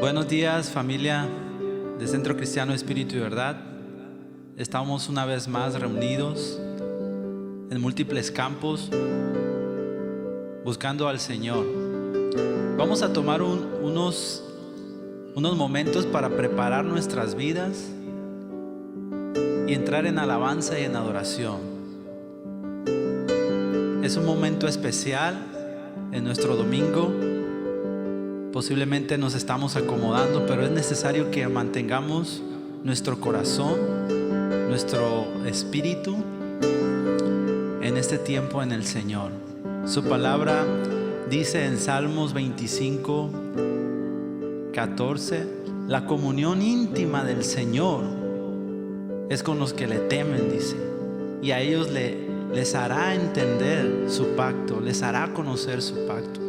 Buenos días, familia de Centro Cristiano Espíritu y Verdad. Estamos una vez más reunidos en múltiples campos buscando al Señor. Vamos a tomar unos momentos para preparar nuestras vidas y entrar en alabanza y en adoración. Es un momento especial en nuestro domingo. Posiblemente nos estamos acomodando, pero es necesario que mantengamos nuestro corazón, nuestro espíritu en este tiempo en el Señor. Su palabra dice en Salmos 25, 14: la comunión íntima del Señor es con los que le temen, dice, y a ellos les hará entender su pacto, les hará conocer su pacto.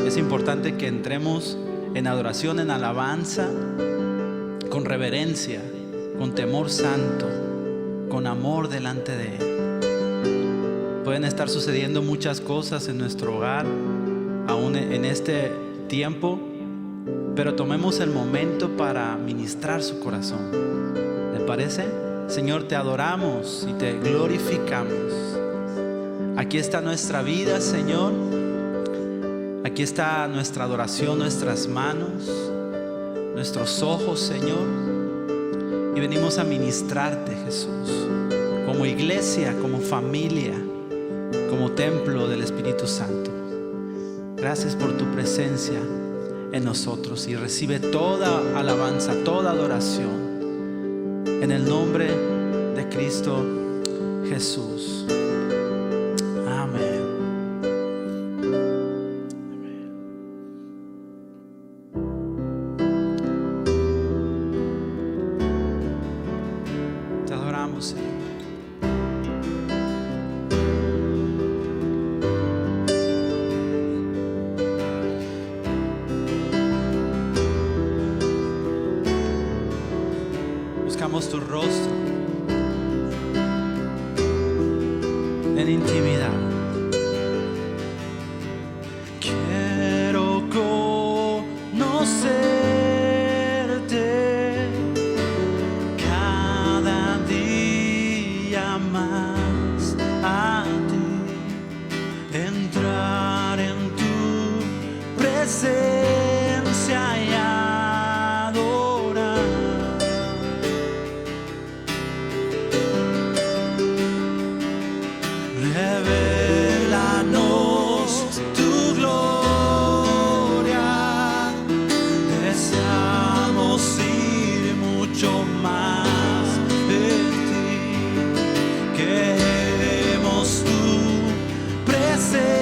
Es importante que entremos en adoración, en alabanza, con reverencia, con temor santo, con amor delante de Él. Pueden estar sucediendo muchas cosas en nuestro hogar, aún en este tiempo, pero tomemos el momento para ministrar su corazón. ¿Le parece? Señor, te adoramos y te glorificamos. Aquí está nuestra vida, Señor. Aquí está nuestra adoración, nuestras manos, nuestros ojos, Señor. Y venimos a ministrarte, Jesús, como iglesia, como familia, como templo del Espíritu Santo. Gracias por tu presencia en nosotros, y recibe toda alabanza, toda adoración, en el nombre de Cristo Jesús. Amén. Te adoramos, Señor. Buscamos tu rostro en intimidad. Quiero conocerte cada día más a ti, entrar en tu presencia y revélanos tu gloria. Deseamos ir mucho más de ti. Queremos tu presencia,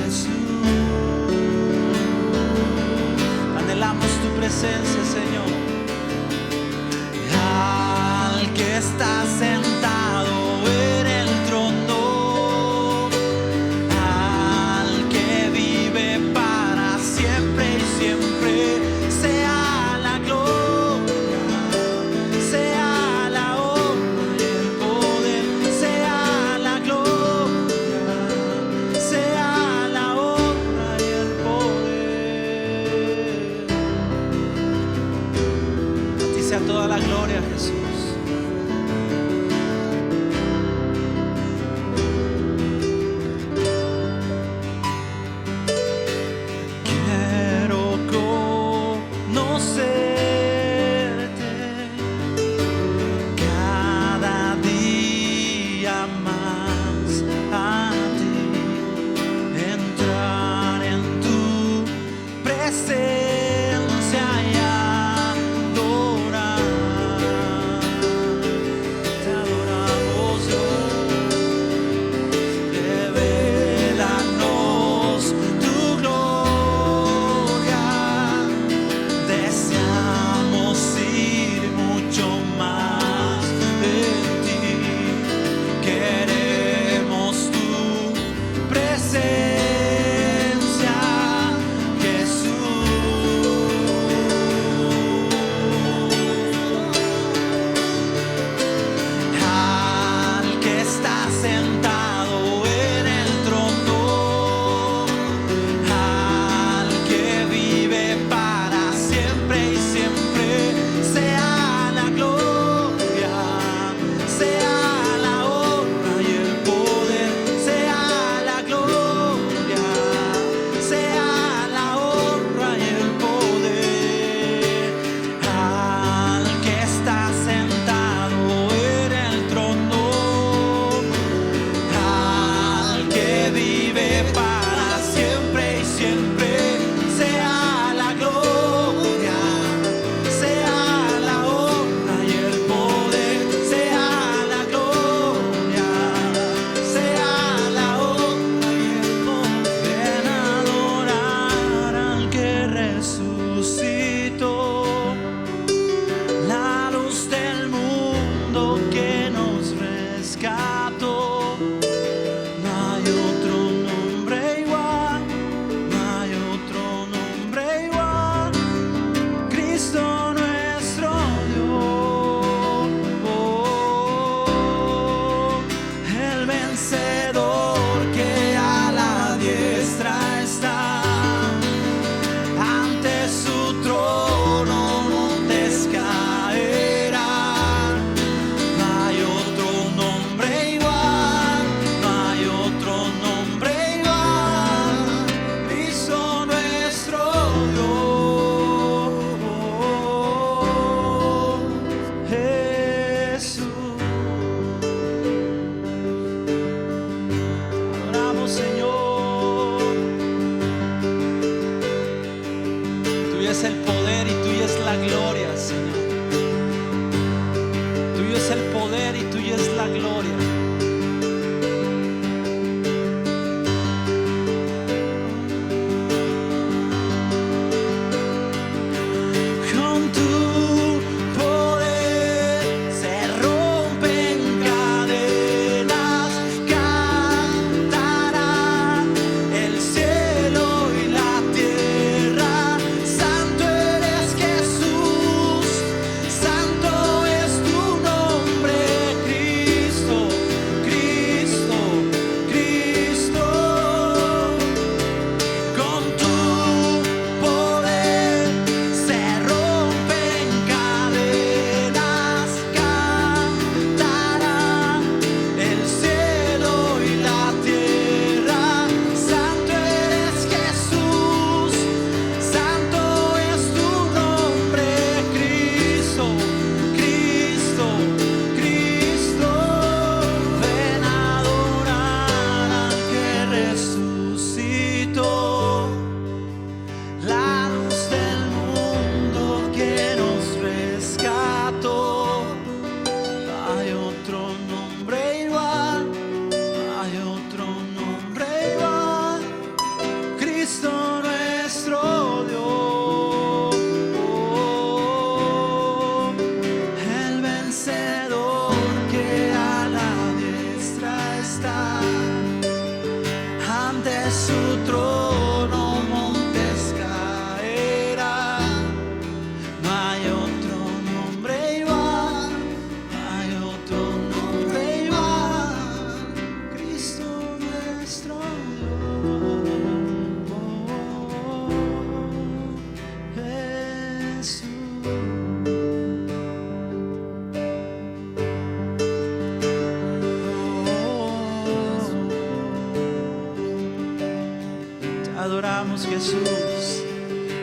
Jesús. Anhelamos tu presencia, Señor. Al que está sentado en el trono, al que vive para siempre y siempre, sea la gloria, sea la honra y el poder, sea la gloria, sea la honra y el poder. A ti sea toda la gloria, Jesús. Quiero conocerte cada día más a ti, entrar en tu presencia y adorar. la gloria. Adoramos, Jesús,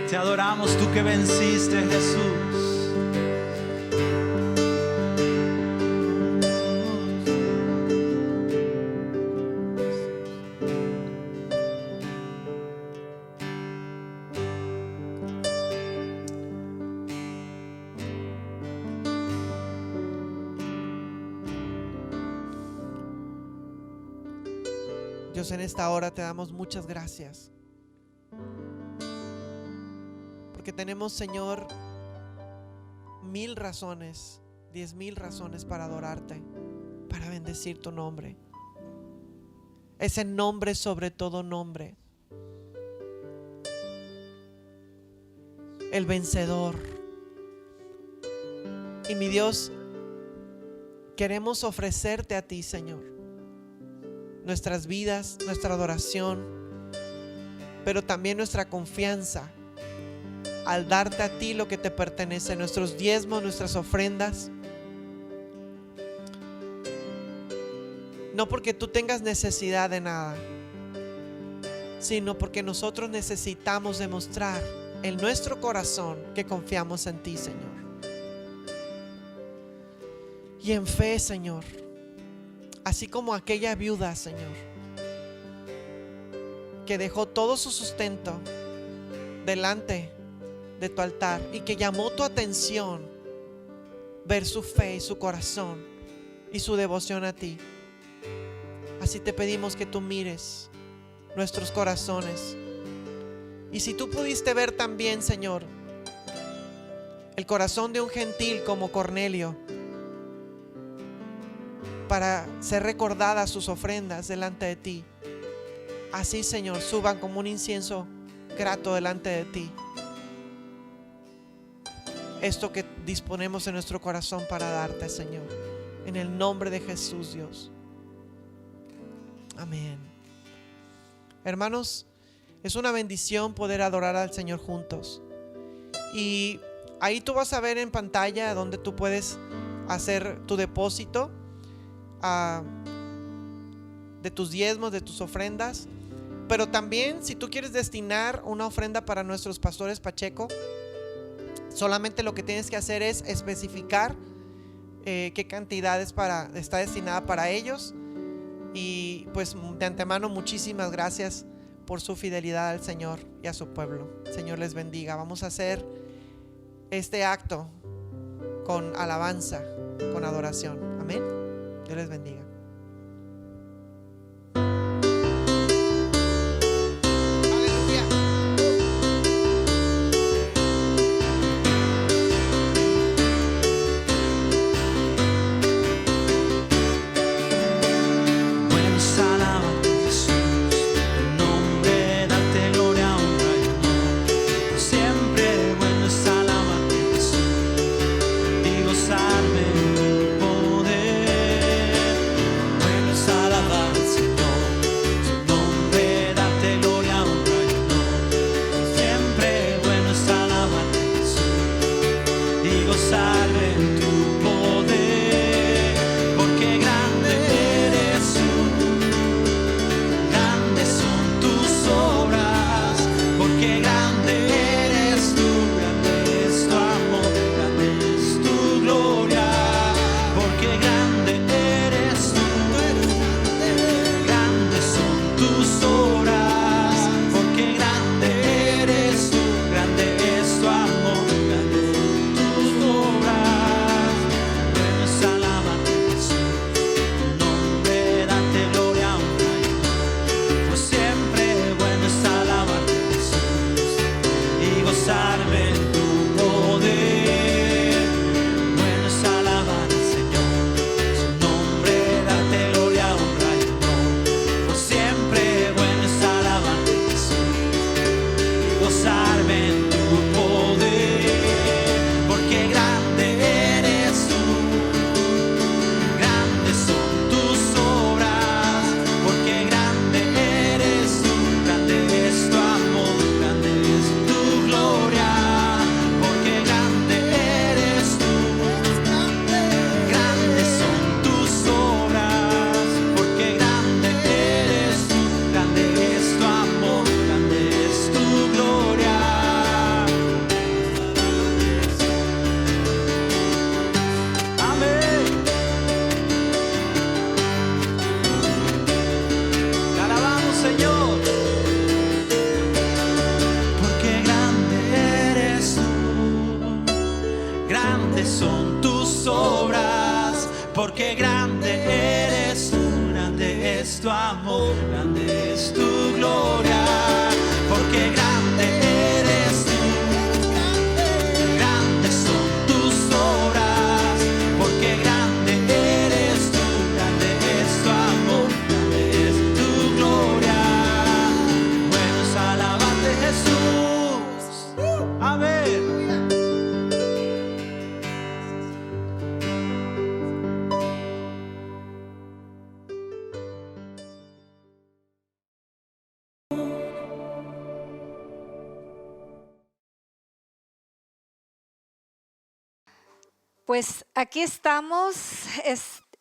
te adoramos, tú que venciste, Jesús. Dios, en esta hora te damos muchas gracias, porque tenemos, Señor, 1000 razones, 10,000 razones para adorarte, para bendecir tu nombre. Ese nombre sobre todo nombre, el vencedor. Y mi Dios, queremos ofrecerte a ti, Señor, nuestras vidas, nuestra adoración, pero también nuestra confianza al darte a ti lo que te pertenece, nuestros diezmos, nuestras ofrendas. No porque tú tengas necesidad de nada, sino porque nosotros necesitamos demostrar en nuestro corazón que confiamos en ti, Señor. Y en fe, Señor, así como aquella viuda, Señor, que dejó todo su sustento delante de tu altar y que llamó tu atención ver su fe y su corazón y su devoción a ti. Así te pedimos que tú mires nuestros corazones. Y si tú pudiste ver también, Señor, el corazón de un gentil como Cornelio, para ser recordadas sus ofrendas delante de ti, así, Señor, suban como un incienso grato delante de ti esto que disponemos en nuestro corazón para darte, Señor, en el nombre de Jesús, Dios. Amén. Hermanos, es una bendición poder adorar al Señor juntos. Y ahí tú vas a ver en pantalla donde tú puedes hacer tu depósito de tus diezmos, de tus ofrendas. Pero también, si tú quieres destinar una ofrenda para nuestros pastores Pacheco, solamente lo que tienes que hacer es especificar qué cantidad está destinada para ellos. Y pues de antemano, muchísimas gracias por su fidelidad al Señor y a su pueblo. Señor les bendiga. Vamos a hacer este acto con alabanza, con adoración. Amén. Dios les bendiga. porque grande eres tú, grande es tu amor, grande es tu gloria, porque grande eres tú, grandes son tus obras, porque grande eres tú, grande es tu amor, grande es tu gloria, bueno es alabarte Jesús, amén. Pues aquí estamos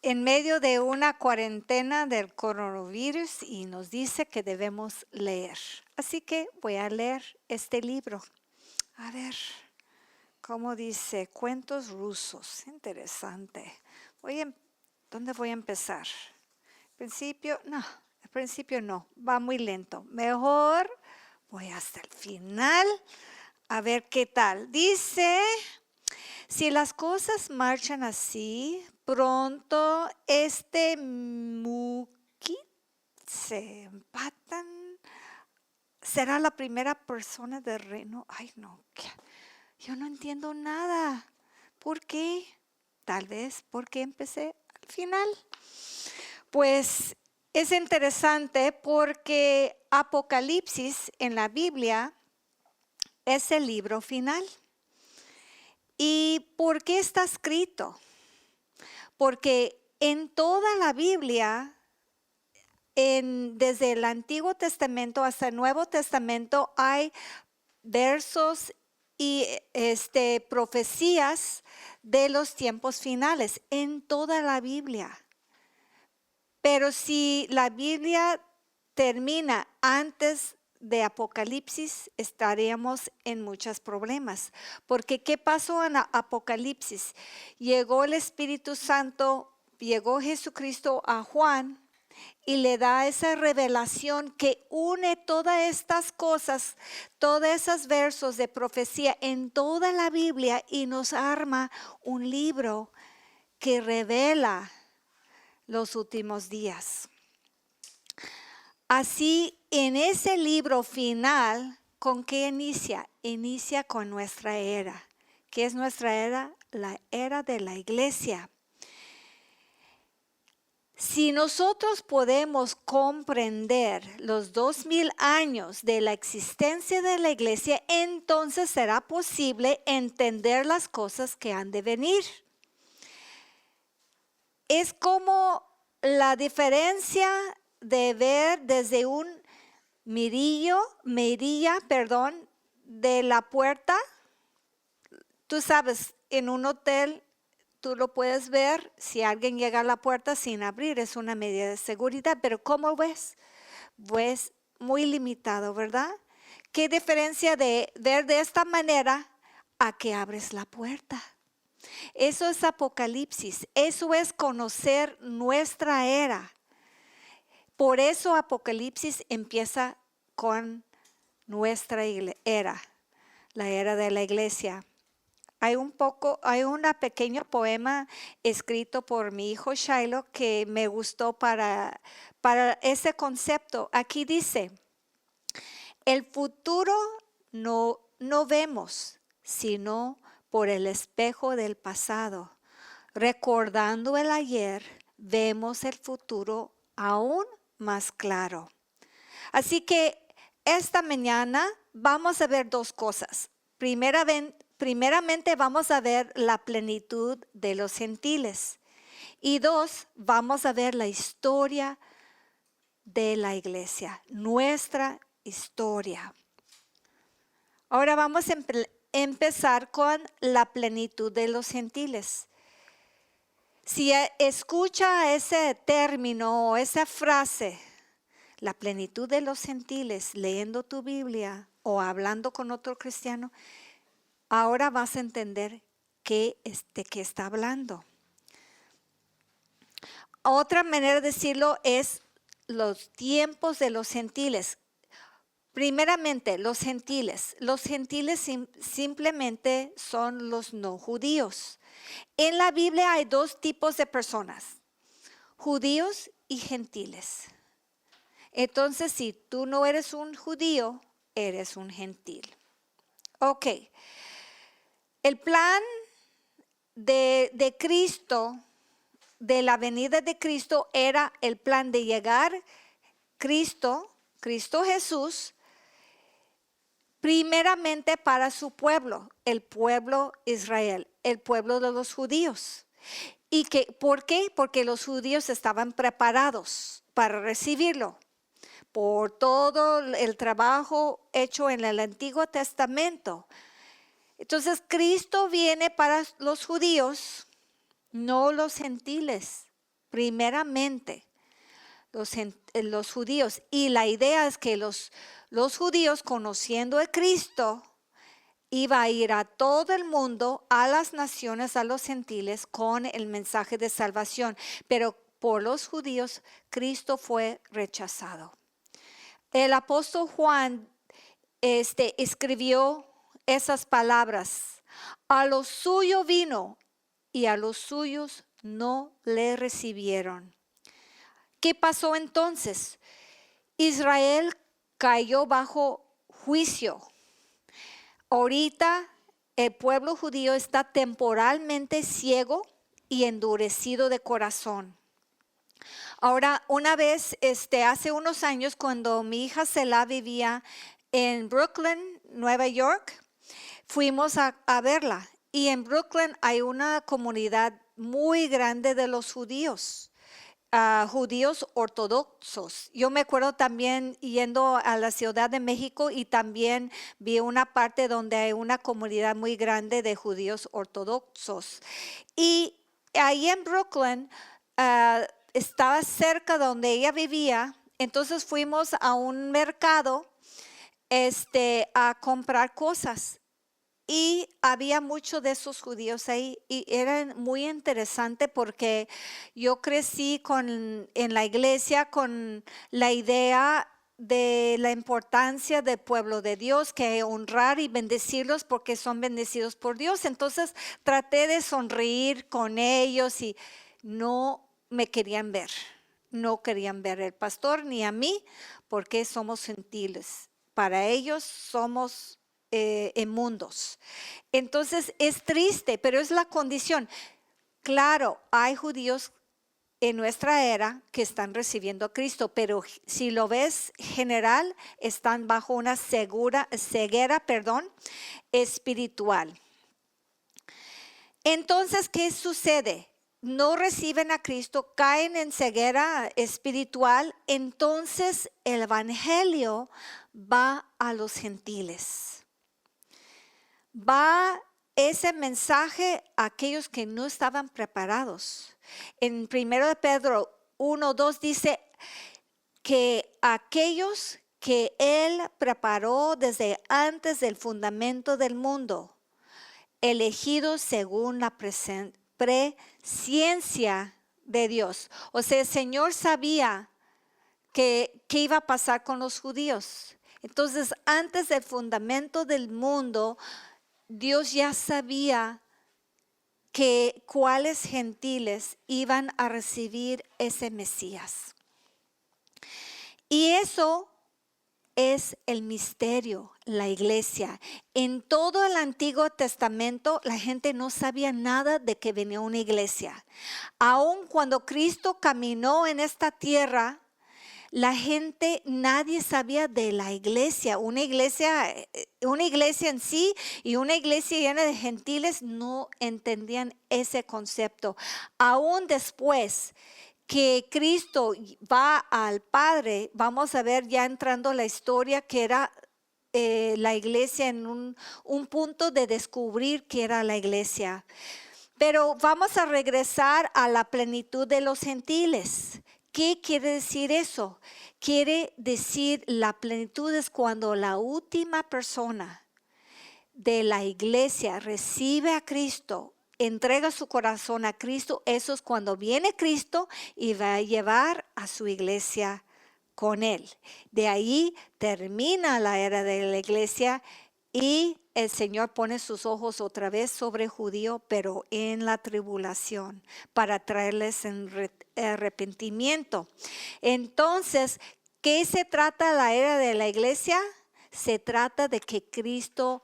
en medio de una cuarentena del coronavirus y nos dice que debemos leer. Así que voy a leer este libro. A ver, ¿cómo dice? Cuentos rusos. Interesante. ¿Dónde voy a empezar? Al principio no. Va muy lento. Mejor voy hasta el final a ver qué tal. Dice... Si las cosas marchan así, pronto Mukit se empatan. ¿Será la primera persona del reino? Ay, no, yo no entiendo nada. ¿Por qué? Tal vez porque empecé al final. Pues es interesante porque Apocalipsis en la Biblia es el libro final. ¿Y por qué está escrito? Porque en toda la Biblia, desde el Antiguo Testamento hasta el Nuevo Testamento, hay versos y profecías de los tiempos finales, en toda la Biblia. Pero si la Biblia termina antes de Apocalipsis, estaríamos en muchos problemas. Porque ¿qué pasó en Apocalipsis? Llegó el Espíritu Santo, llegó Jesucristo a Juan y le da esa revelación que une todas estas cosas, todos esos versos de profecía en toda la Biblia y nos arma un libro que revela los últimos días. Así, en ese libro final, ¿con qué inicia? Inicia con nuestra era. ¿Qué es nuestra era? La era de la iglesia. Si nosotros podemos comprender los 2000 años de la existencia de la iglesia, entonces será posible entender las cosas que han de venir. Es como la diferencia de ver desde un mirilla, de la puerta. Tú sabes, en un hotel tú lo puedes ver si alguien llega a la puerta sin abrir, es una medida de seguridad, pero ¿cómo ves? Pues muy limitado, ¿verdad? ¿Qué diferencia de ver de esta manera a que abres la puerta? Eso es Apocalipsis, eso es conocer nuestra era. Por eso Apocalipsis empieza con nuestra era, la era de la iglesia. Hay un pequeño poema escrito por mi hijo Shiloh que me gustó para ese concepto. Aquí dice, el futuro no vemos, sino por el espejo del pasado. Recordando el ayer, vemos el futuro aún más claro. Así que esta mañana vamos a ver dos cosas. Primeramente vamos a ver la plenitud de los gentiles. Y dos, vamos a ver la historia de la iglesia, nuestra historia. Ahora vamos a empezar con la plenitud de los gentiles. Si escucha ese término o esa frase, la plenitud de los gentiles, leyendo tu Biblia o hablando con otro cristiano, ahora vas a entender de qué está hablando. Otra manera de decirlo es los tiempos de los gentiles. Primeramente, los gentiles simplemente son los no judíos. En la Biblia hay dos tipos de personas, judíos y gentiles. Entonces, si tú no eres un judío, eres un gentil. Ok. El plan de Cristo, de la venida de Cristo, era el plan de llegar Cristo Jesús, primeramente para su pueblo, el pueblo Israel, el pueblo de los judíos. ¿Por qué? Porque los judíos estaban preparados para recibirlo. Por todo el trabajo hecho en el Antiguo Testamento. Entonces, Cristo viene para los judíos, no los gentiles, primeramente los judíos. Y la idea es que los judíos, conociendo a Cristo, iba a ir a todo el mundo, a las naciones, a los gentiles, con el mensaje de salvación. Pero por los judíos, Cristo fue rechazado. El apóstol Juan escribió esas palabras. A los suyos vino y a los suyos no le recibieron. ¿Qué pasó entonces? Israel cayó bajo juicio. Ahorita el pueblo judío está temporalmente ciego y endurecido de corazón. Ahora, una vez, hace unos años, cuando mi hija Selah vivía en Brooklyn, Nueva York, fuimos a verla. Y en Brooklyn hay una comunidad muy grande de los judíos, judíos ortodoxos. Yo me acuerdo también yendo a la Ciudad de México y también vi una parte donde hay una comunidad muy grande de judíos ortodoxos. Y ahí en Brooklyn, estaba cerca donde ella vivía, entonces fuimos a un mercado a comprar cosas y había muchos de esos judíos ahí y era muy interesante porque yo crecí en la iglesia con la idea de la importancia del pueblo de Dios, que honrar y bendecirlos porque son bendecidos por Dios. Entonces traté de sonreír con ellos y no me querían ver. No querían ver al pastor ni a mí porque somos gentiles. Para ellos somos inmundos. Entonces es triste, pero es la condición. Claro, hay judíos en nuestra era que están recibiendo a Cristo, pero si lo ves general, están bajo una ceguera, espiritual. Entonces, ¿qué sucede? No reciben a Cristo, caen en ceguera espiritual, entonces el evangelio va a los gentiles. Va ese mensaje a aquellos que no estaban preparados. En 1 de Pedro 1:2 dice que aquellos que Él preparó desde antes del fundamento del mundo, elegidos según la presciencia de Dios. O sea, el Señor sabía qué iba a pasar con los judíos. Entonces, antes del fundamento del mundo, Dios ya sabía que cuáles gentiles iban a recibir ese Mesías. Y eso es el misterio, la iglesia. En todo el Antiguo Testamento la gente no sabía nada de que venía una iglesia. Aun cuando Cristo caminó en esta tierra, la gente, nadie sabía de la iglesia. Una iglesia en sí y una iglesia llena de gentiles no entendían ese concepto. Aún después que Cristo va al Padre, vamos a ver ya entrando la historia que era la iglesia en un punto de descubrir que era la iglesia. Pero vamos a regresar a la plenitud de los gentiles. ¿Qué quiere decir eso? Quiere decir la plenitud es cuando la última persona de la iglesia recibe a Cristo, entrega su corazón a Cristo. Eso es cuando viene Cristo y va a llevar a su iglesia con él. De ahí termina la era de la iglesia y el Señor pone sus ojos otra vez sobre judío, pero en la tribulación, para traerles en arrepentimiento. Entonces, ¿qué se trata la era de la iglesia? Se trata de que Cristo,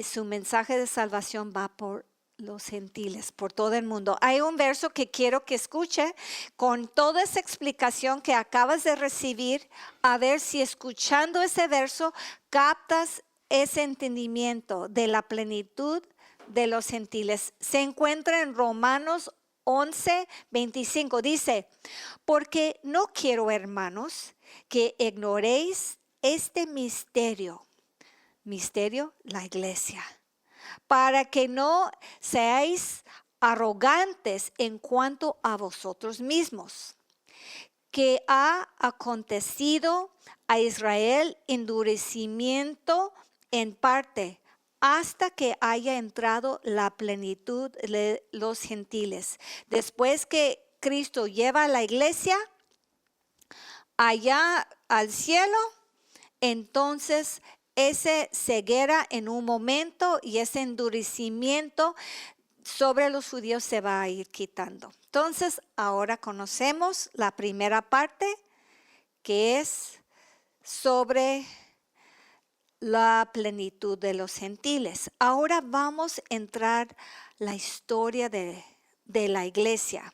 su mensaje de salvación va por los gentiles, por todo el mundo. Hay un verso que quiero que escuche con toda esa explicación que acabas de recibir, a ver si escuchando ese verso captas ese entendimiento de la plenitud de los gentiles. Se encuentra en Romanos 11:25. Dice, porque no quiero, hermanos, que ignoréis este misterio, la iglesia, para que no seáis arrogantes en cuanto a vosotros mismos, que ha acontecido a Israel endurecimiento en parte, hasta que haya entrado la plenitud de los gentiles. Después que Cristo lleva a la iglesia allá al cielo, entonces ese ceguera en un momento y ese endurecimiento sobre los judíos se va a ir quitando. Entonces ahora conocemos la primera parte, que es sobre la plenitud de los gentiles. Ahora vamos a entrar la historia de la iglesia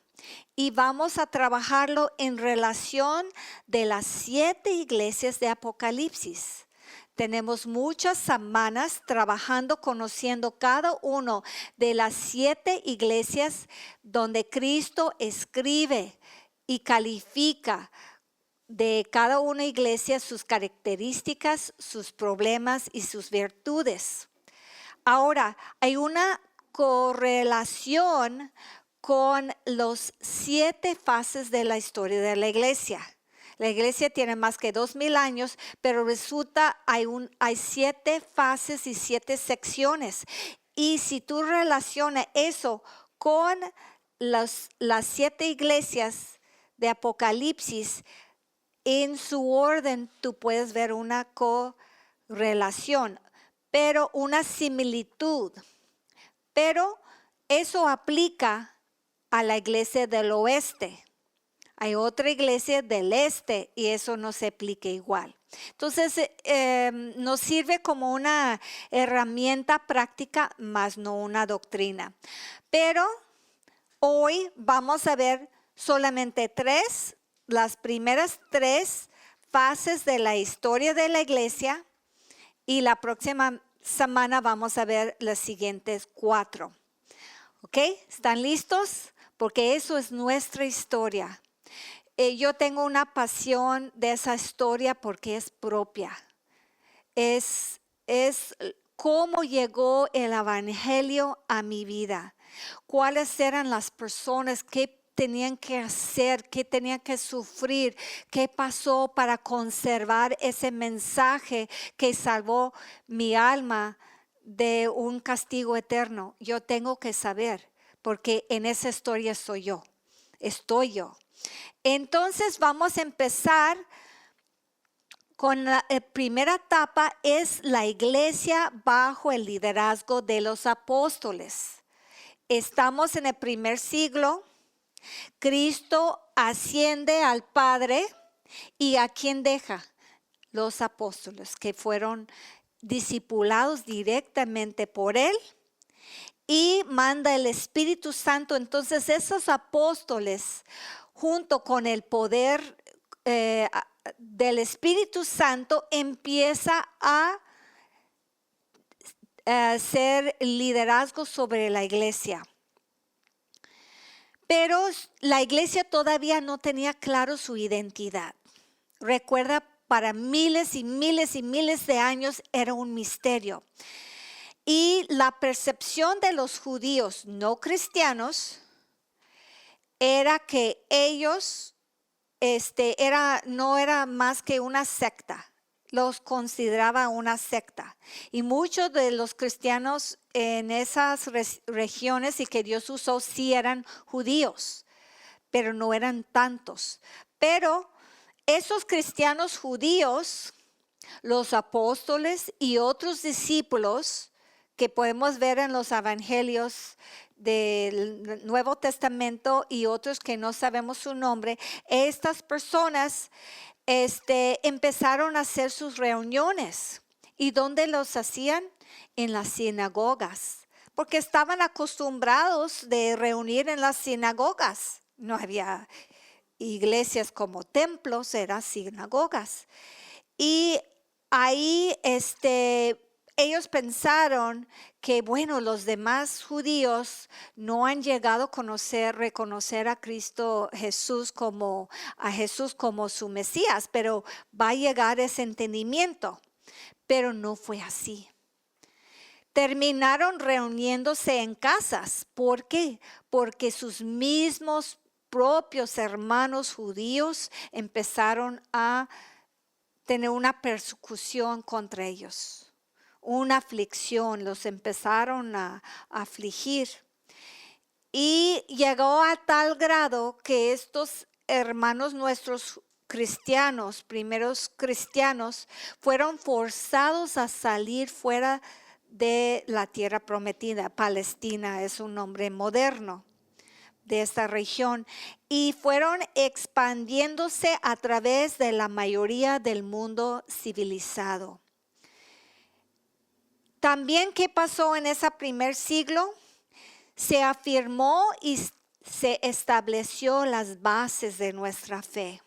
y vamos a trabajarlo en relación de las 7 iglesias de Apocalipsis. Tenemos muchas semanas trabajando, conociendo cada uno de las 7 iglesias donde Cristo escribe y califica de cada una iglesia sus características, sus problemas y sus virtudes. Ahora, hay una correlación con los 7 fases de la historia de la iglesia. La iglesia tiene más que 2000 años, pero resulta hay 7 fases y 7 secciones. Y si tú relacionas eso con las 7 iglesias de Apocalipsis, en su orden tú puedes ver una correlación, pero una similitud. Pero eso aplica a la iglesia del oeste. Hay otra iglesia del este y eso no se aplica igual. Entonces, nos sirve como una herramienta práctica, más no una doctrina. Pero hoy vamos a ver solamente las primeras 3 fases de la historia de la iglesia, y la próxima semana vamos a ver las siguientes 4. ¿Ok? ¿Están listos? Porque eso es nuestra historia. Yo tengo una pasión de esa historia porque es propia. Es cómo llegó el evangelio a mi vida. Cuáles eran las personas que tenían que hacer, qué tenían que sufrir, qué pasó para conservar ese mensaje que salvó mi alma de un castigo eterno. Yo tengo que saber, porque en esa historia estoy yo. Entonces vamos a empezar con la primera etapa, es la iglesia bajo el liderazgo de los apóstoles. Estamos en el primer siglo. Cristo asciende al Padre, y ¿a quién deja? Los apóstoles, que fueron discipulados directamente por Él, y manda el Espíritu Santo. Entonces esos apóstoles, junto con el poder del Espíritu Santo, empieza a ser liderazgo sobre la iglesia. Pero la iglesia todavía no tenía claro su identidad. Recuerda, para miles y miles y miles de años era un misterio. Y la percepción de los judíos no cristianos era que ellos no era más que una secta. Los consideraba una secta. Y muchos de los cristianos en esas regiones y que Dios usó sí eran judíos, pero no eran tantos. Pero esos cristianos judíos, los apóstoles y otros discípulos que podemos ver en los evangelios del Nuevo Testamento y otros que no sabemos su nombre, estas personas empezaron a hacer sus reuniones. ¿Y dónde los hacían? En las sinagogas, porque estaban acostumbrados de reunir en las sinagogas. No había iglesias como templos, eran sinagogas. Y ahí ellos pensaron que, bueno, los demás judíos no han llegado a reconocer a Cristo Jesús como su Mesías, pero va a llegar ese entendimiento. Pero no fue así. Terminaron reuniéndose en casas. ¿Por qué? Porque sus mismos propios hermanos judíos empezaron a tener una persecución contra ellos, una aflicción, los empezaron a afligir. Y llegó a tal grado que estos hermanos nuestros cristianos, primeros cristianos, fueron forzados a salir fuera de la tierra prometida. Palestina es un nombre moderno de esta región, y fueron expandiéndose a través de la mayoría del mundo civilizado. También, ¿qué pasó en ese primer siglo? Se afirmó y se estableció las bases de nuestra fe.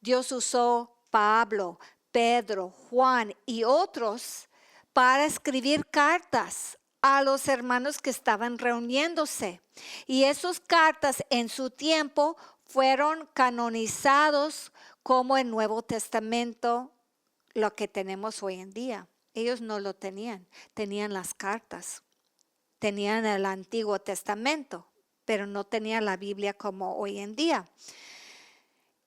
Dios usó Pablo, Pedro, Juan y otros para escribir cartas a los hermanos que estaban reuniéndose. Y esas cartas en su tiempo fueron canonizados como el Nuevo Testamento, lo que tenemos hoy en día. Ellos no lo tenían, tenían las cartas, tenían el Antiguo Testamento, pero no tenían la Biblia como hoy en día.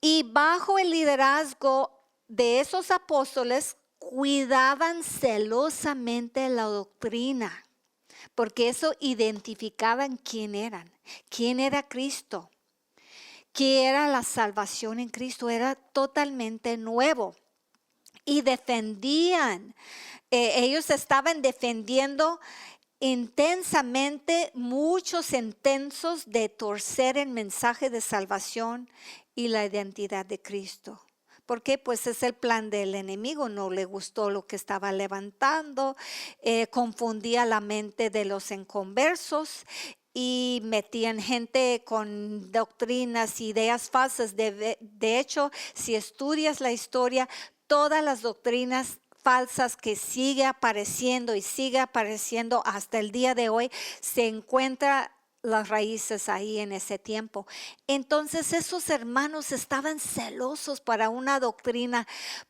Y bajo el liderazgo de esos apóstoles, cuidaban celosamente la doctrina, porque eso identificaban quién eran, quién era Cristo, qué era la salvación en Cristo, era totalmente nuevo. Y defendían, ellos estaban defendiendo intensamente muchos intentos de torcer el mensaje de salvación y la identidad de Cristo. Porque pues es el plan del enemigo, no le gustó lo que estaba levantando, confundía la mente de los inconversos y metían gente con doctrinas, ideas falsas. De hecho, si estudias la historia, todas las doctrinas falsas que sigue apareciendo y sigue apareciendo hasta el día de hoy, se encuentran las raíces ahí en ese tiempo. Entonces esos hermanos estaban celosos para una doctrina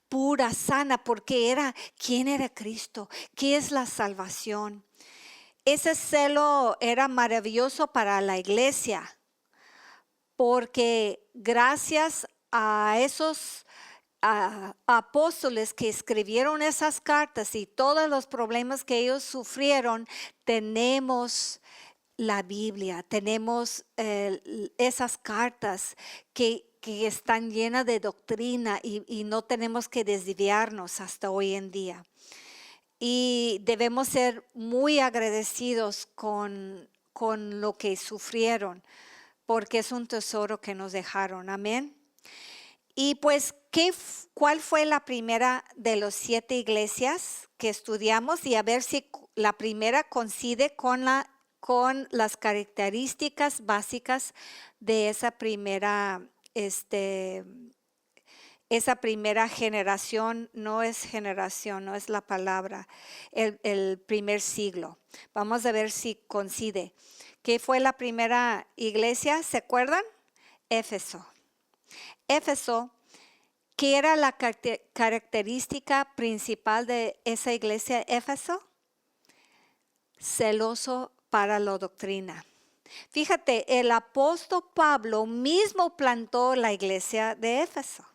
pura, sana, porque era quién era Cristo, qué es la salvación. Ese celo era maravilloso para la iglesia, porque gracias a esos apóstoles que escribieron esas cartas y todos los problemas que ellos sufrieron, tenemos la Biblia, tenemos esas cartas que están llenas de doctrina y no tenemos que desviarnos hasta hoy en día. Y debemos ser muy agradecidos con lo que sufrieron, porque es un tesoro que nos dejaron. Amén. Y pues, ¿cuál fue la primera de las 7 iglesias que estudiamos? Y a ver si la primera coincide con las características básicas de esa primera generación. No es la palabra, el primer siglo. Vamos a ver si coincide. ¿Qué fue la primera iglesia? ¿Se acuerdan? Éfeso. Éfeso, ¿qué era la característica principal de esa iglesia Éfeso? Celoso para la doctrina. Fíjate, el apóstol Pablo mismo plantó la iglesia de Éfeso.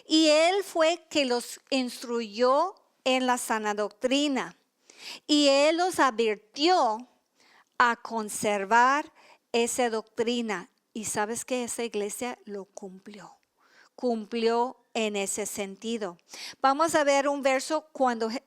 Y él fue que los instruyó en la sana doctrina. Y él los advirtió a conservar esa doctrina. Y sabes que esa iglesia lo cumplió. Cumplió en ese sentido. Vamos a ver un verso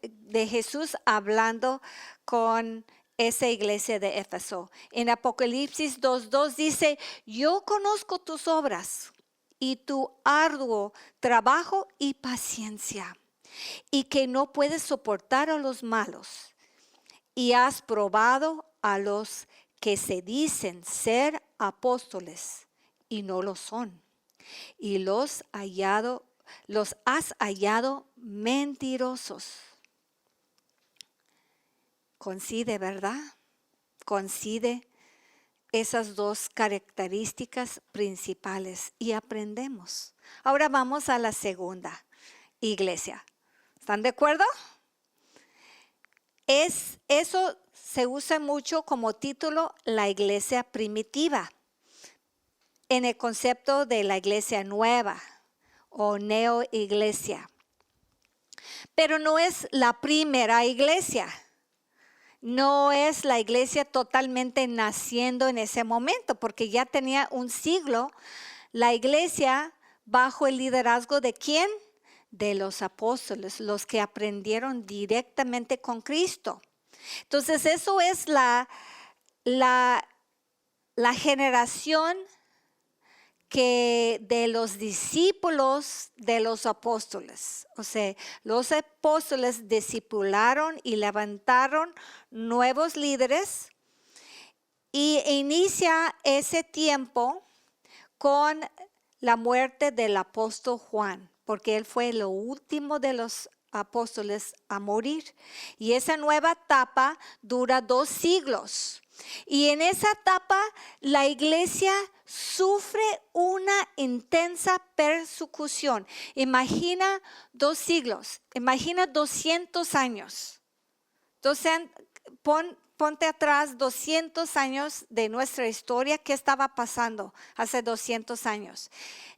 de Jesús hablando con esa iglesia de Éfeso. En Apocalipsis 2:2 dice: yo conozco tus obras y tu arduo trabajo y paciencia, y que no puedes soportar a los malos, y has probado a los que se dicen ser apóstoles y no lo son, y los has hallado mentirosos. Coincide, ¿verdad? Coincide esas 2 características principales y aprendemos. Ahora vamos a la segunda iglesia. ¿Están de acuerdo? Eso se usa mucho como título, la iglesia primitiva, en el concepto de la iglesia nueva o neoiglesia. Pero no es la primera iglesia. No es la iglesia totalmente naciendo en ese momento, porque ya tenía un siglo la iglesia bajo el liderazgo de ¿quién? De los apóstoles, los que aprendieron directamente con Cristo. Entonces eso es la generación que de los discípulos de los apóstoles. O sea, los apóstoles discipularon y levantaron nuevos líderes, y inicia ese tiempo con la muerte del apóstol Juan, porque él fue lo último de los apóstoles a morir. Y esa nueva etapa dura 2 siglos. Y en esa etapa la iglesia sufre una intensa persecución. Imagina 2 siglos, imagina 200 años. Entonces, ponte atrás 200 años de nuestra historia. ¿Qué estaba pasando hace 200 años?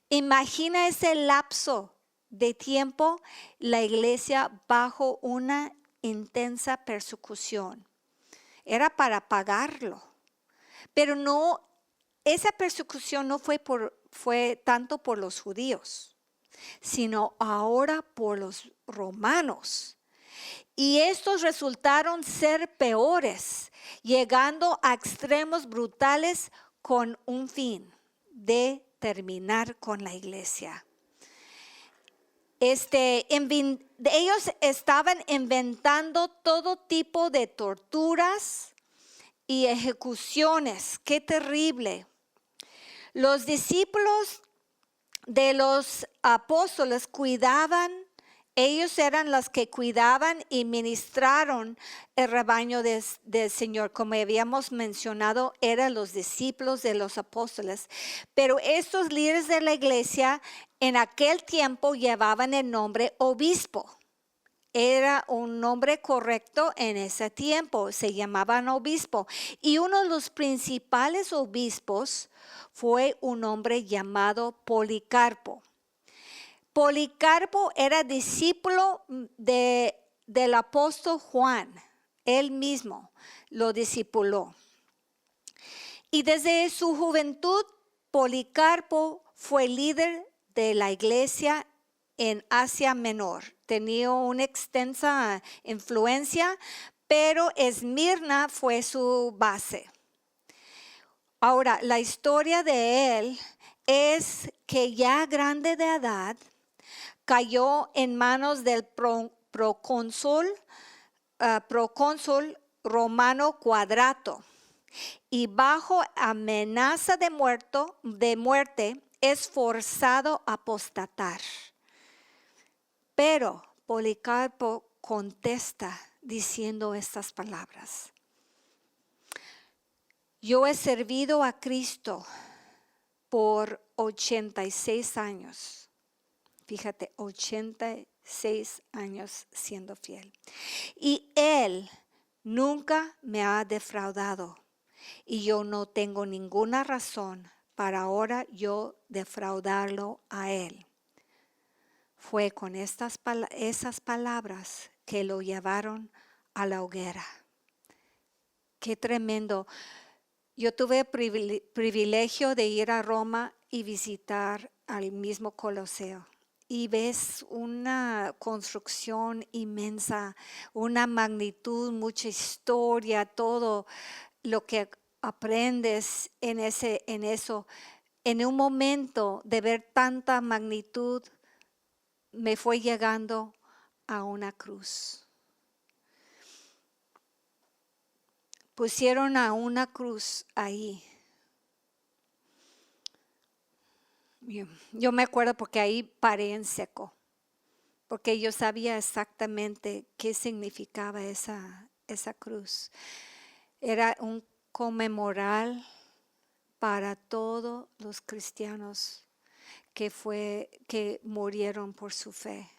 Imagina ese lapso de tiempo, la iglesia bajo una intensa persecución. Era para pagarlo. Pero no, esa persecución no fue tanto por los judíos, sino ahora por los romanos. Y estos resultaron ser peores, llegando a extremos brutales con un fin de terminar con la iglesia. Ellos estaban inventando todo tipo de torturas y ejecuciones. ¡Qué terrible! Los discípulos de los apóstoles ellos eran los que cuidaban y ministraron el rebaño del Señor. Como habíamos mencionado, eran los discípulos de los apóstoles. Pero estos líderes de la iglesia en aquel tiempo llevaban el nombre obispo. Era un nombre correcto en ese tiempo, se llamaban obispo. Y uno de los principales obispos fue un hombre llamado Policarpo. Policarpo era discípulo del apóstol Juan. Él mismo lo discipuló. Y desde su juventud, Policarpo fue líder de la iglesia en Asia Menor. Tenía una extensa influencia, pero Esmirna fue su base. Ahora, la historia de él es que ya grande de edad, cayó en manos del procónsul Romano Quadrato y bajo amenaza de muerte es forzado a apostatar. Pero Policarpo contesta diciendo estas palabras: yo he servido a Cristo por 86 años. Fíjate, 86 años siendo fiel. Y Él nunca me ha defraudado. Y yo no tengo ninguna razón para ahora yo defraudarlo a Él. Fue con esas palabras que lo llevaron a la hoguera. Qué tremendo. Yo tuve el privilegio de ir a Roma y visitar al mismo Coloseo. Y ves una construcción inmensa, una magnitud, mucha historia, todo lo que aprendes en eso. En un momento de ver tanta magnitud, me fue llegando a una cruz. Pusieron a una cruz ahí. Yo me acuerdo porque ahí paré en seco, porque yo sabía exactamente qué significaba esa cruz. Era un conmemorar para todos los cristianos que murieron por su fe.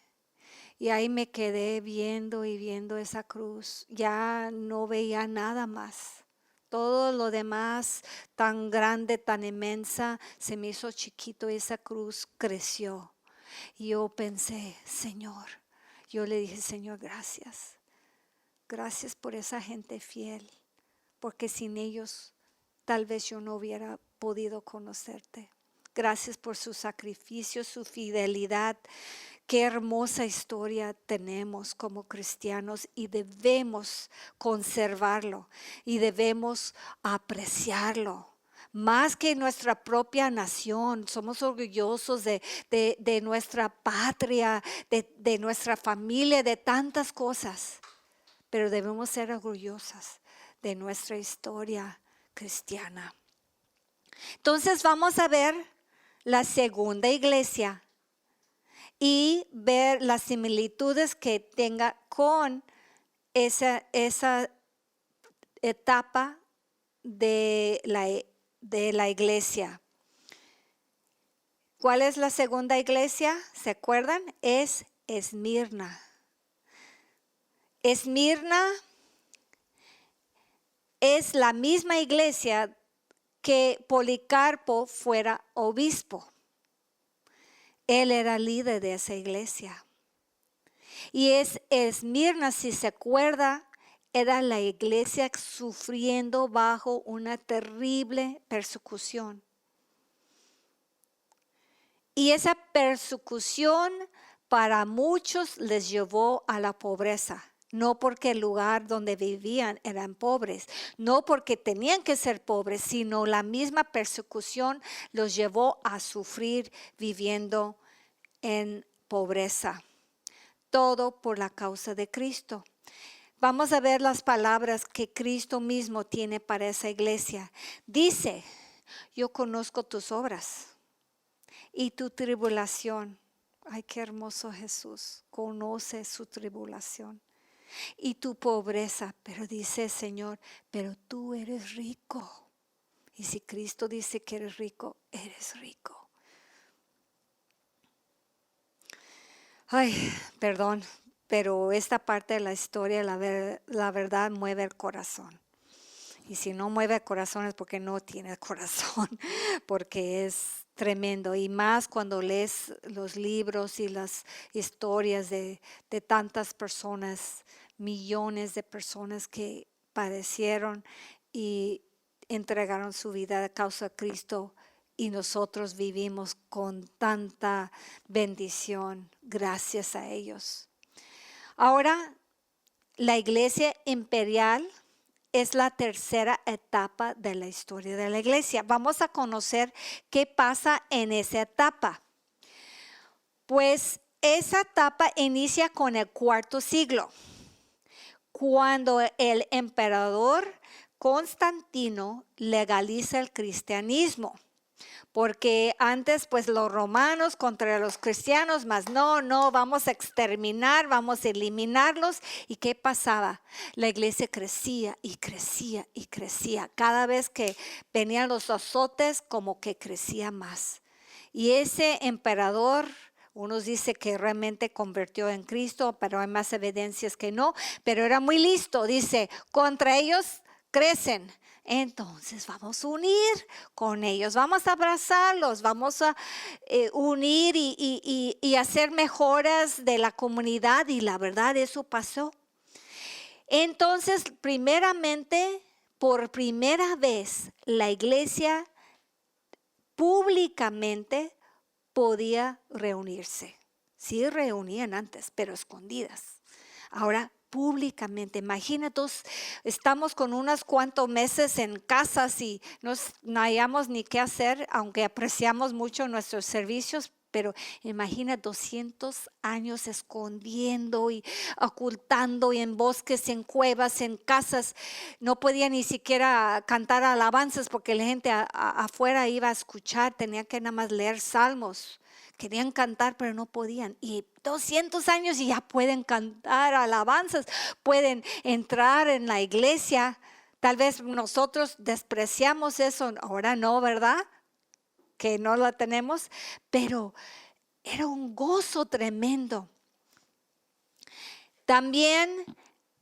Y ahí me quedé viendo y viendo esa cruz. Ya no veía nada más. Todo lo demás, tan grande, tan inmensa, se me hizo chiquito. Esa cruz creció. Y yo pensé, Señor, yo le dije, Señor, gracias. Gracias por esa gente fiel. Porque sin ellos, tal vez yo no hubiera podido conocerte. Gracias por su sacrificio, su fidelidad. Qué hermosa historia tenemos como cristianos y debemos conservarlo y debemos apreciarlo. Más que nuestra propia nación, somos orgullosos de nuestra patria, de nuestra familia, de tantas cosas. Pero debemos ser orgullosas de nuestra historia cristiana. Entonces vamos a ver la segunda iglesia y ver las similitudes que tenga con esa etapa de la iglesia. ¿Cuál es la segunda iglesia? ¿Se acuerdan? Es Esmirna. Esmirna es la misma iglesia que Policarpo fuera obispo. Él era líder de esa iglesia. Y Esmirna, si se acuerda, era la iglesia sufriendo bajo una terrible persecución. Y esa persecución para muchos les llevó a la pobreza. no porque el lugar donde vivían eran pobres, no porque tenían que ser pobres, sino la misma persecución los llevó a sufrir viviendo en pobreza. Todo por la causa de Cristo. Vamos a ver las palabras que Cristo mismo tiene para esa iglesia. Dice, yo conozco tus obras y tu tribulación. Ay, qué hermoso Jesús, conoce su tribulación y tu pobreza. Pero dice, Señor, pero tú eres rico. Y si Cristo dice que eres rico, eres rico. Ay, perdón, pero esta parte de la historia, la verdad, mueve el corazón. Y si no mueve el corazón es porque no tiene corazón, porque es tremendo. Y más cuando lees los libros y las historias de tantas personas, millones de personas que padecieron y entregaron su vida a causa de Cristo. Y nosotros vivimos con tanta bendición gracias a ellos. Ahora, la iglesia imperial es la tercera etapa de la historia de la iglesia. Vamos a conocer qué pasa en esa etapa. Pues esa etapa inicia con el cuarto siglo, cuando el emperador Constantino legaliza el cristianismo. Porque antes pues los romanos contra los cristianos, más no, vamos a exterminar, vamos a eliminarlos. ¿Y qué pasaba? La iglesia crecía y crecía y crecía. Cada vez que venían los azotes, como que crecía más. Y ese emperador, unos dicen que realmente convirtió en Cristo, pero hay más evidencias que no. Pero era muy listo, dice, contra ellos crecen. Entonces vamos a unir con ellos, vamos a abrazarlos, vamos a unir y hacer mejoras de la comunidad, y la verdad eso pasó. Entonces, primeramente, por primera vez, la iglesia públicamente podía reunirse. Sí reunían antes, pero escondidas. Ahora públicamente, imagínate, estamos con unos cuantos meses en casas y no hallamos ni qué hacer, aunque apreciamos mucho nuestros servicios, pero imagina 200 años escondiendo y ocultando, y en bosques, en cuevas, en casas. No podía ni siquiera cantar alabanzas porque la gente afuera iba a escuchar, tenía que nada más leer salmos. Querían cantar, pero no podían. Y 200 años y ya pueden cantar alabanzas, pueden entrar en la iglesia. Tal vez nosotros despreciamos eso, ahora no, ¿verdad? Que no la tenemos, pero era un gozo tremendo. También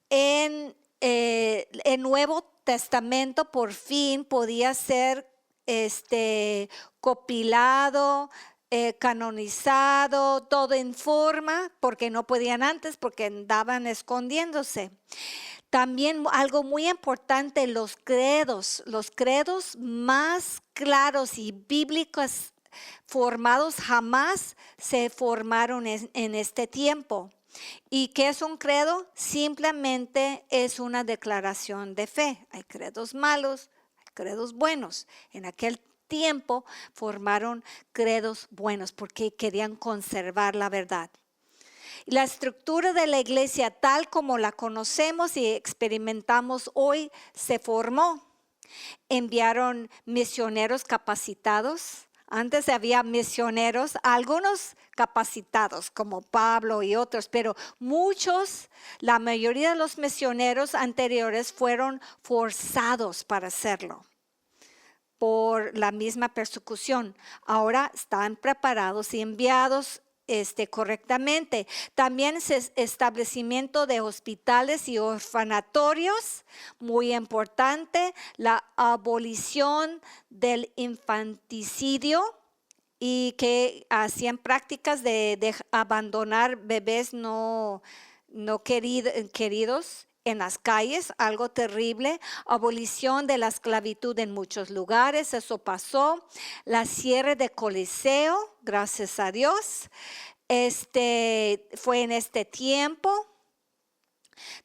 en el Nuevo Testamento por fin podía ser compilado, canonizado, todo en forma, porque no podían antes, porque andaban escondiéndose. También algo muy importante, los credos más claros y bíblicos formados jamás se formaron en este tiempo. ¿Y qué es un credo? Simplemente es una declaración de fe. Hay credos malos, hay credos buenos. En aquel tiempo formaron credos buenos porque querían conservar la verdad. La estructura de la iglesia tal como la conocemos y experimentamos hoy se formó. Enviaron misioneros capacitados. Antes había misioneros, algunos capacitados como Pablo y otros, pero la mayoría de los misioneros anteriores fueron forzados para hacerlo por la misma persecución. Ahora están preparados y enviados correctamente. También establecimiento de hospitales y orfanatorios, muy importante. La abolición del infanticidio, y que hacían prácticas de abandonar bebés no queridos en las calles, algo terrible. Abolición de la esclavitud en muchos lugares, eso pasó. La cierre de Coliseo, gracias a Dios, fue en este tiempo.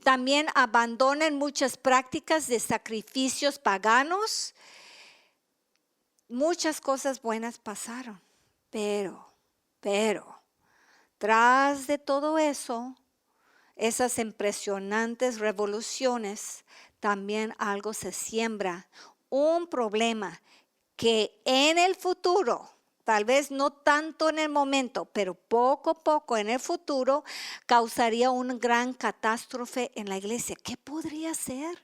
También abandonan muchas prácticas de sacrificios paganos. Muchas cosas buenas pasaron, pero, tras de todo eso, esas impresionantes revoluciones, también algo se siembra, un problema que en el futuro, tal vez no tanto en el momento, pero poco a poco en el futuro, causaría una gran catástrofe en la iglesia. ¿Qué podría ser?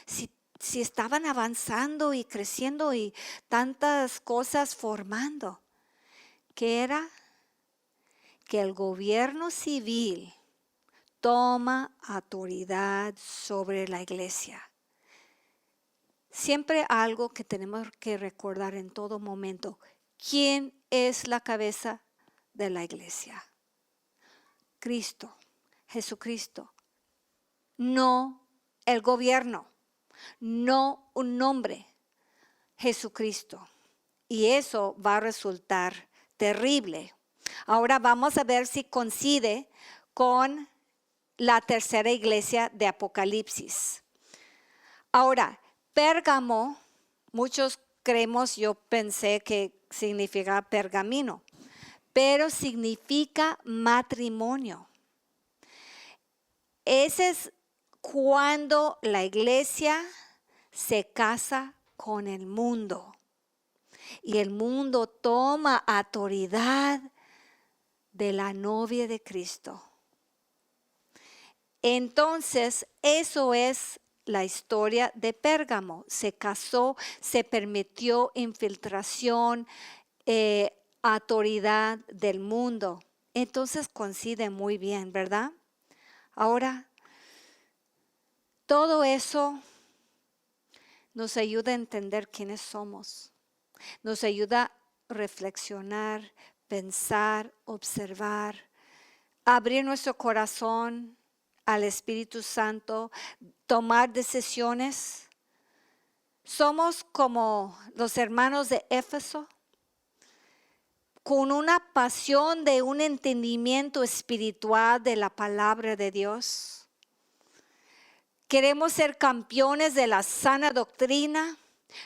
Si estaban avanzando y creciendo y tantas cosas formando, ¿qué era? Que el gobierno civil toma autoridad sobre la iglesia. Siempre algo que tenemos que recordar en todo momento. ¿Quién es la cabeza de la iglesia? Cristo, Jesucristo. No el gobierno, no un nombre, Jesucristo. Y eso va a resultar terrible. Ahora vamos a ver si coincide con la tercera iglesia de Apocalipsis. Ahora, Pérgamo, muchos creemos, yo pensé que significa pergamino, pero significa matrimonio. Ese es cuando la iglesia se casa con el mundo y el mundo toma autoridad de la novia de Cristo. Entonces, eso es la historia de Pérgamo. Se casó, se permitió infiltración, autoridad del mundo. Entonces coincide muy bien, ¿verdad? Ahora, todo eso nos ayuda a entender quiénes somos. Nos ayuda a reflexionar, pensar, observar, abrir nuestro corazón al Espíritu Santo, tomar decisiones. Somos como los hermanos de Éfeso, con una pasión de un entendimiento espiritual de la palabra de Dios. Queremos ser campeones de la sana doctrina,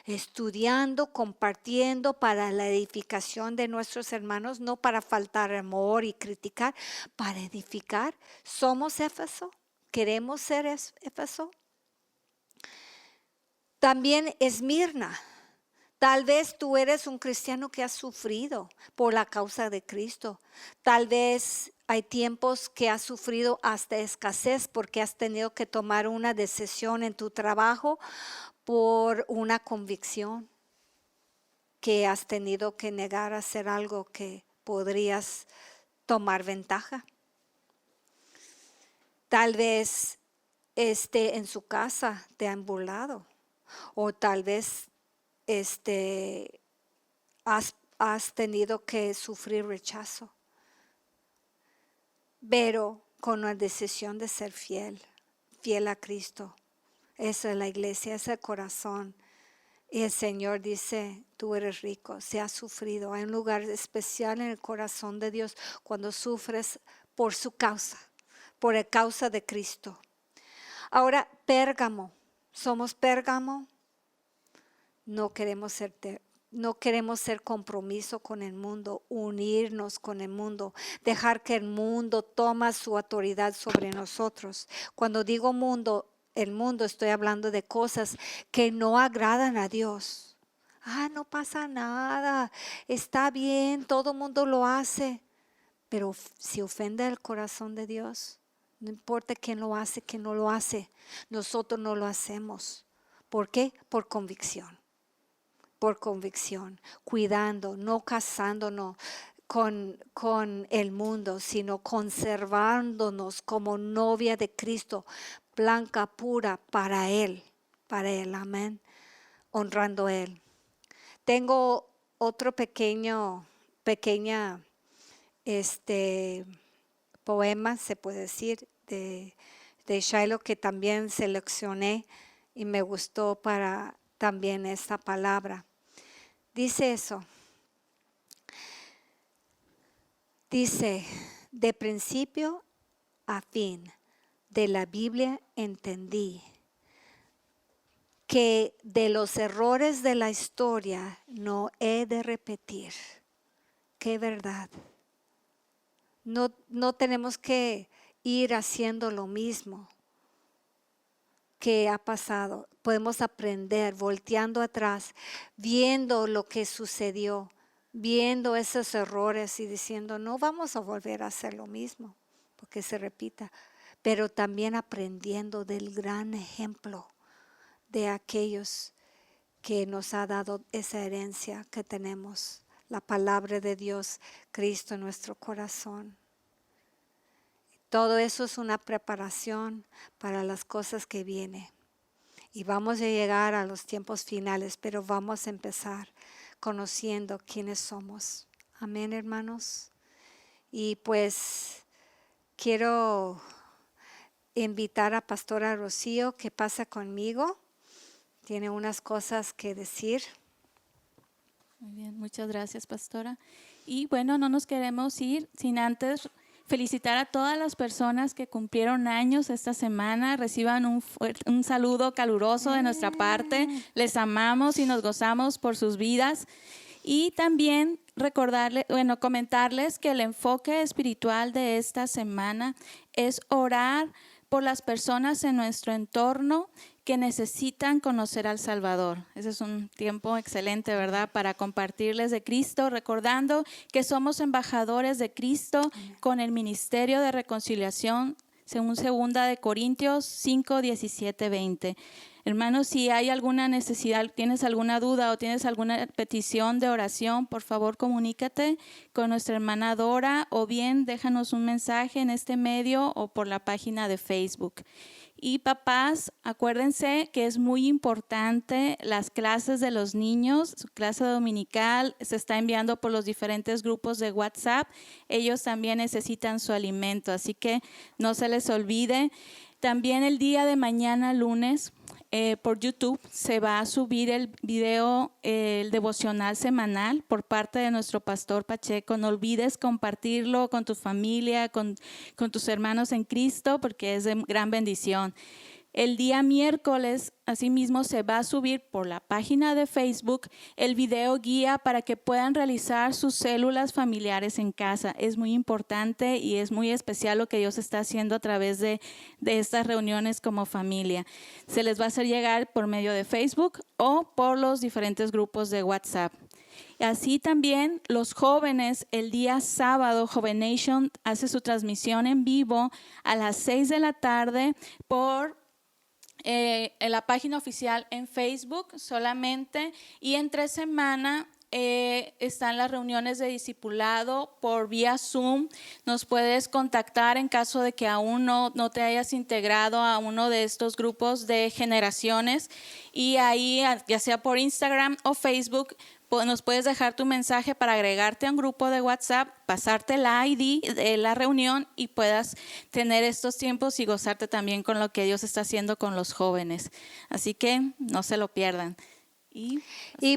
estudiando, compartiendo para la edificación de nuestros hermanos, no para faltar amor y criticar, para edificar. ¿Somos Éfeso? ¿Queremos ser Éfeso? También Esmirna. Tal vez tú eres un cristiano que ha sufrido por la causa de Cristo. Tal vez hay tiempos que has sufrido hasta escasez porque has tenido que tomar una decisión en tu trabajo por una convicción que has tenido que negar a hacer algo que podrías tomar ventaja. Tal vez en su casa te han burlado, o tal vez has tenido que sufrir rechazo, pero con la decisión de ser fiel a Cristo. Esa es la iglesia, ese es el corazón. Y el Señor dice, tú eres rico, si has sufrido. Hay un lugar especial en el corazón de Dios cuando sufres por su causa, por la causa de Cristo. Ahora, Pérgamo. ¿Somos Pérgamo? No queremos ser compromiso con el mundo, unirnos con el mundo, dejar que el mundo tome su autoridad sobre nosotros. Cuando digo mundo, el mundo, estoy hablando de cosas que no agradan a Dios. No pasa nada, está bien, todo mundo lo hace. Pero si ofende el corazón de Dios, no importa quién lo hace, quién no lo hace, nosotros no lo hacemos. ¿Por qué? Por convicción. Por convicción, cuidando, no casándonos con el mundo, sino conservándonos como novia de Cristo, blanca, pura, para Él, amén, honrando a Él. Tengo otro pequeña poema, se puede decir, de Shiloh, que también seleccioné y me gustó para también esta palabra. Dice eso. Dice, de principio a fin, de la Biblia entendí que de los errores de la historia no he de repetir. Qué verdad. No tenemos que ir haciendo lo mismo que ha pasado. Podemos aprender volteando atrás, viendo lo que sucedió, viendo esos errores y diciendo, no vamos a volver a hacer lo mismo, porque se repita, pero también aprendiendo del gran ejemplo de aquellos que nos ha dado esa herencia que tenemos, la palabra de Dios, Cristo en nuestro corazón. Todo eso es una preparación para las cosas que vienen. Y vamos a llegar a los tiempos finales, pero vamos a empezar conociendo quiénes somos. Amén, hermanos. Y pues quiero invitar a Pastora Rocío que pasa conmigo. Tiene unas cosas que decir. Muy bien, muchas gracias, pastora. Y bueno, no nos queremos ir sin antes felicitar a todas las personas que cumplieron años esta semana. Reciban un saludo caluroso de nuestra parte. Les amamos y nos gozamos por sus vidas. Y también comentarles que el enfoque espiritual de esta semana es orar por las personas en nuestro entorno que necesitan conocer al Salvador. Ese es un tiempo excelente, ¿verdad? Para compartirles de Cristo, recordando que somos embajadores de Cristo con el ministerio de reconciliación, según 2 de Corintios 5, 17, 20. Hermanos, si hay alguna necesidad, tienes alguna duda o tienes alguna petición de oración, por favor comunícate con nuestra hermana Dora o bien déjanos un mensaje en este medio o por la página de Facebook. Y papás, acuérdense que es muy importante las clases de los niños, su clase dominical se está enviando por los diferentes grupos de WhatsApp. Ellos también necesitan su alimento, así que no se les olvide. También el día de mañana, lunes, por YouTube se va a subir el video, el devocional semanal por parte de nuestro pastor Pacheco. No olvides compartirlo con tu familia, con tus hermanos en Cristo, porque es de gran bendición. El día miércoles, asimismo, se va a subir por la página de Facebook el video guía para que puedan realizar sus células familiares en casa. Es muy importante y es muy especial lo que Dios está haciendo a través de estas reuniones como familia. Se les va a hacer llegar por medio de Facebook o por los diferentes grupos de WhatsApp. Y así también los jóvenes, el día sábado, Jovenation hace su transmisión en vivo a las 6 de la tarde por en la página oficial en Facebook solamente, y entre semana están las reuniones de discipulado por vía Zoom. Nos puedes contactar en caso de que aún no te hayas integrado a uno de estos grupos de generaciones, y ahí ya sea por Instagram o Facebook nos puedes dejar tu mensaje para agregarte a un grupo de WhatsApp, pasarte la ID de la reunión y puedas tener estos tiempos y gozarte también con lo que Dios está haciendo con los jóvenes. Así que no se lo pierdan. Y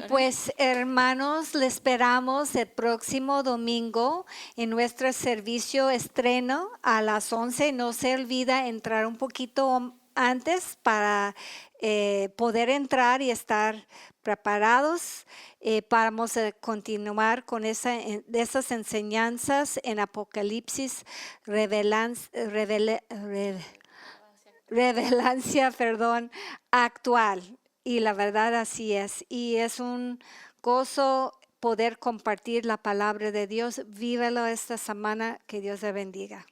pues hermanos, le esperamos el próximo domingo en nuestro servicio estreno a las 11. No se olvida entrar un poquito antes para poder entrar y estar preparados. Vamos a continuar con esas enseñanzas en Apocalipsis, revelancia actual. Y la verdad así es. Y es un gozo poder compartir la palabra de Dios. Vívelo esta semana. Que Dios te bendiga.